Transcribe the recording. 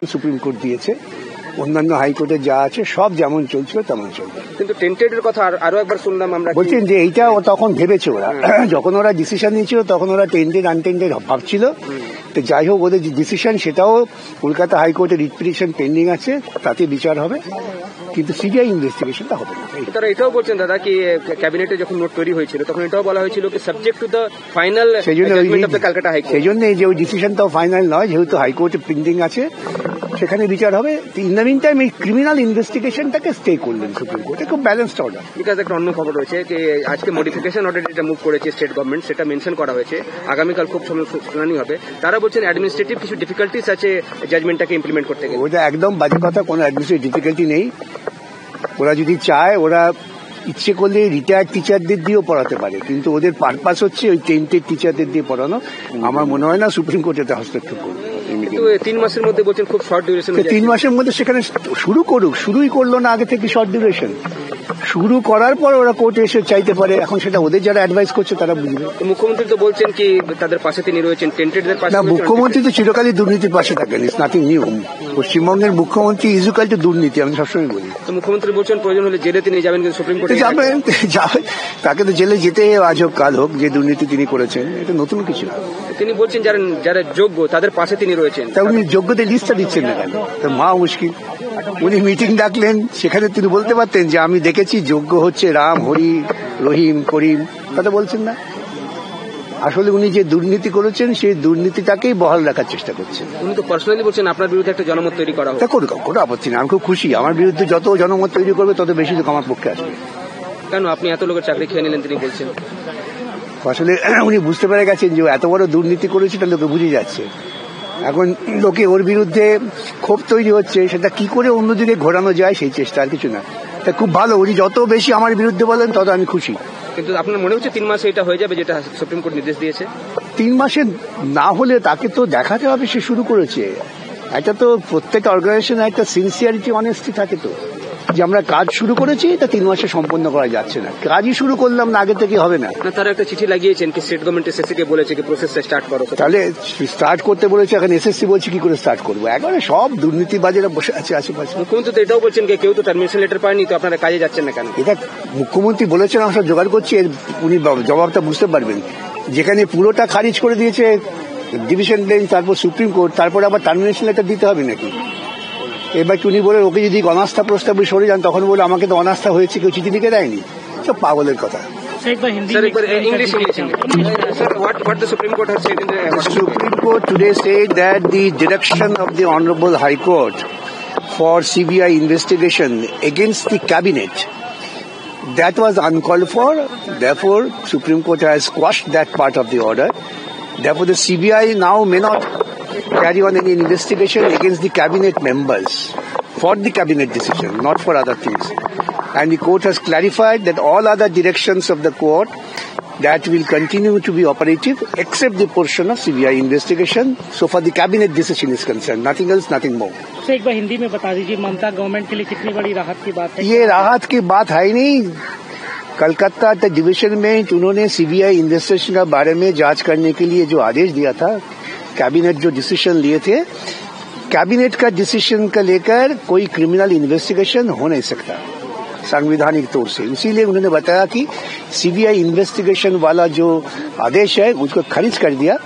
Supreme court দিয়েছে, অন্যান্য হাইকোর্টে যা আছে সব যেমন চলছিল তেমন চলবে। কিন্তু টেন্টেডের কথা আরো একবার শুনলাম আমরা, বলছেন যে এইটা তখন ভেবেছে ওরা, যখন ওরা ডিসিশন নিয়েছিল তখন ওরা টেন্টেড আনটেন্টেড ভাবছিল। তো যাই হোক, ওদের যে ডিসিশন সেটাও কলকাতা হাইকোর্টে রিট পিটিশন পেন্ডিং আছে, তাতে বিচার হবে, কিন্তু সিবিআই ইনভেস্টিগেশনটা হবে না। তারা এটাও বলছেন দাদা কি ক্যাবিনেটে যখন নোট তৈরি হয়েছিল তখন এটাও বলা হয়েছিল কি subject to the final judgement of the Calcutta high court. সেই জন্য যে ওই ডিসিশনটাও ফাইনাল নয়, যেহেতু হাইকোর্টে পেন্ডিং আছে সেখানে বিচার হবে। ইন দ্য মিন টাইম এই ক্রিমিনাল ইনভেস্টিগেশনটাকে স্টে করলেন সুপ্রিম কোর্টে, খুব ব্যালেন্সড অর্ডার। বিকজ একটা অন্য খবর রয়েছে যে আজকে মডিফিকেশন অর্ডার যেটা মুভ করেছে স্টেট গভর্নমেন্ট, সেটা মেনশন করা হয়েছে, আগামীকাল খুব শুনানি হবে। তারা বলছেন অ্যাডমিনিস্ট্রেটিভ কিছু ডিফিকাল্টিস আছে জাজমেন্টটাকে ইমপ্লিমেন্ট করতে গেলে। ওটা একদম বাজে কথা, কোনো অ্যাডমিনিস্ট্রেটিভ ডিফিকাল্টি নেই। ওরা যদি চায়, ওরা ইচ্ছে করলে রিটায়ার্ড টিচারদের দিয়েও পড়াতে পারে, কিন্তু ওদের পারপাস হচ্ছে ওই টেন্টেড টিচারদের দিয়ে পড়ানো। আমার মনে হয় না সুপ্রিম কোর্ট এতে হস্তক্ষেপ করবে। কিন্তু 3 মাসের মধ্যে বলছেন খুব শর্ট ডিউরেশন। 3 মাসের মধ্যে সেখানে শুরু করুক, শুরুই করলো না আগে থেকে শর্ট ডিউরেশন। শুরু করার পর ওরা কোর্টে এসে চাইতে পারে, এখন সেটা ওদের যারা অ্যাডভাইস করছে তারা বুঝবে। মুখ্যমন্ত্রী তো বলছেন কি তাদের পাশে তিনি রয়েছেন, টেন্টেডদের পাশে। না, মুখ্যমন্ত্রী তো চিরকালই দুর্নীতির পাশে থাকেন, ইটস নাথিং নিউ। পশ্চিমবঙ্গের মুখ্যমন্ত্রী ইজুকাল টু দুর্নীতি, আমি সবসময় বলি। তো মুখ্যমন্ত্রী বলছেন প্রয়োজন হলে জেলে তিনি যাবেন, কিন্তু সুপ্রিম কোর্টে যাবেন, তাকে তো জেলে যেতে আজ হোক কাল হোক, যে দুর্নীতি তিনি করেছেন এটা নতুন কিছু না। তিনি বলছেন যারা যোগ্য তাদের পাশে তিনি রয়েছেন। তা উনি যোগ্যদের লিস্টটা দিচ্ছেন না কেন? তো মা মুশকিল। উনি মিটিং ডাকলেন, সেখানে তিনি বলতে পারতেন যে আমি দেখেছি যোগ্য হচ্ছে রাম, হরি, রহিম, করিম, কথা বলছেন না। আসলে উনি যে দুর্নীতি করেছেন সেই দুর্নীতিটাকেই বহাল রাখার চেষ্টা করছেন। উনি তো পার্সোনালি বলছেন আপনার বিরুদ্ধে একটা জনমত তৈরি করা হবে। তা করুক, কোনো আপত্তি নেই, আমি খুব খুশি। আমার বিরুদ্ধে যত জনমত তৈরি করবে তত বেশি লোক আমার পক্ষে আসবে। কেন আপনি এত লোকের চাকরি খেয়ে নিলেন তিনি বলছেন? আসলে উনি বুঝতে পেরে গেছেন যে এত বড় দুর্নীতি করেছে, এটা লোকে বুঝে যাচ্ছে। এখন লোকে ওর বিরুদ্ধে ক্ষোভ তৈরি হচ্ছে, সেটা কি করে অন্যদিকে ঘোরানো যায় সেই চেষ্টা, আর কিছু না। তা খুব ভালো, উনি যত বেশি আমার বিরুদ্ধে বলেন তত আমি খুশি। কিন্তু আপনার মনে হচ্ছে 3 মাসে এটা হয়ে যাবে যেটা সুপ্রিম কোর্ট নির্দেশ দিয়েছে? 3 মাসে না হলে তাকে তো দেখাতে হবে সে শুরু করেছে। এটা তো প্রত্যেক অর্গানাইজেশনে একটা সিনসিয়ারিটি, অনেস্টি থাকে তো, যে আমরা কাজ শুরু করেছি তা 3 মাসে সম্পন্ন করা যাচ্ছে না, কাজই শুরু করলাম না, আগে থেকে হবে না। তারা একটা চিঠি লাগিয়েছেন কি স্টেট গভর্নমেন্ট এসএসসি কে বলেছে কি প্রসেসটা স্টার্ট করো, তাহলে স্টার্ট করতে বলেছে, এখন এসএসসি বলছে কি করে স্টার্ট করবো? একেবারে সব দুর্নীতিবাজেরা বসে আছে আশেপাশে। মুখ্যমন্ত্রী তো এটাও বলছেন কেউ তো টার্মিনেশন লেটার পায়নি, তো আপনারা কাজে যাচ্ছেন না কেন? এটা মুখ্যমন্ত্রী বলেছেন, আমরা জোগাড় করছি, উনি জবাবটা বুঝতে পারবেন। যেখানে পুরোটা খারিজ করে দিয়েছে ডিভিশন বেঞ্চ, তারপর সুপ্রিম কোর্ট, তারপর আবার টার্মিনেশন লেটার দিতে হবে নাকি? এবার উনি বলে ওকে যদি অনাস্থা প্রস্তাবে সরে যান, তখন বলে আমাকে তো অনাস্থা হয়েছে, কেউ চিঠি লিখে দেয়নি। সব পাগলের কথা। Supreme Court today said that the direction of the Honorable High Court for CBI investigation against the cabinet, that was uncalled for. Therefore, Supreme Court has quashed that part of the order. Therefore, the CBI now may not carry on any investigation against the cabinet members for the cabinet decision, not for other things. And the court has clarified that all other directions of the court that will continue to be operative except the portion of CBI investigation. So far the cabinet decision is concerned, nothing else, nothing more. तो एक बार हिंदी में बता दीजिए, ममता government के लिए कितनी बड़ी राहत की बात है? ये राहत की बात है ही नहीं। कलकत्ता डिवीजन में उन्होंने सीबीआई इन्वेस्टिगेशन के बारे में जांच करने के लिए जो आदेश दिया था, कैबिनेट जो डिसीजन लिए थे, कैबिनेट का डिसीजन का लेकर कोई क्रिमिनल इन्वेस्टिगेशन हो नहीं सकता संवैधानिक तौर से। इसीलिए उन्होंने बताया कि सीबीआई इन्वेस्टिगेशन वाला जो आदेश है उसको खारिज कर दिया।